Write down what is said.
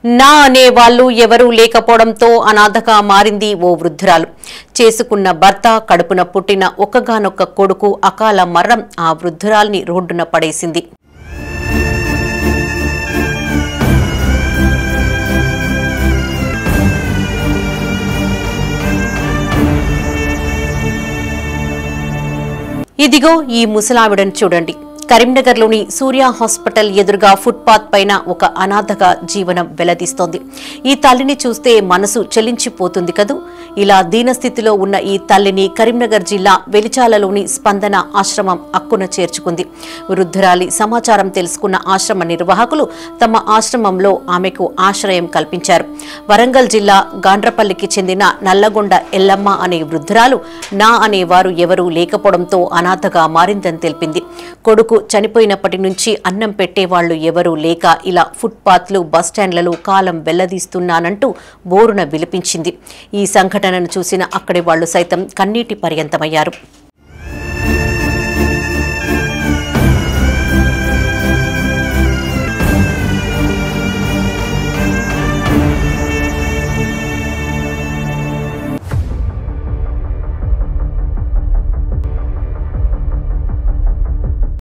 నా అనే వాళ్ళు ఎవరూ లేకపోవడంతో అనాథగా మారింది ఓ వృద్ధురాలు. చేసుకున్న భర్త, కడుపున పుట్టిన ఒక్కగానొక్క కొడుకు అకాల మరణం ఆ వృద్ధురాల్ని రోడ్డున పడేసింది. ఇదిగో ఈ ముసలావిడను చూడండి. కరీంనగర్లోని సూర్య హాస్పిటల్ ఎదురుగా ఫుట్పాత్ పైన ఒక అనాథగా జీవనం వెల్లదీస్తోంది. ఈ తల్లిని చూస్తే మనసు చెలించిపోతుంది కదూ. ఇలా దీనస్థితిలో ఉన్న ఈ తల్లిని కరీంనగర్ జిల్లా వెలిచాలలోని స్పందన ఆశ్రమం అక్కున చేర్చుకుంది. వృద్ధురాలి సమాచారం తెలుసుకున్న ఆశ్రమ నిర్వాహకులు తమ ఆశ్రమంలో ఆమెకు ఆశ్రయం కల్పించారు. వరంగల్ జిల్లా గాండ్రపల్లికి చెందిన నల్లగొండ ఎల్లమ్మ అనే వృద్ధురాలు నా అనేవారు ఎవరూ లేకపోవడంతో అనాథగా మారిందని తెలిపింది. కొడుకు చనిపోయినప్పటి నుంచి అన్నం పెట్టేవాళ్లు ఎవరూ లేక ఇలా ఫుట్పాత్లు, బస్టాండ్లలో కాలం వెల్లదీస్తున్నానంటూ బోరున విలపించింది. ఈ సంఘటనను చూసిన అక్కడి వాళ్లు సైతం కన్నీటి పర్యంతమయ్యారు.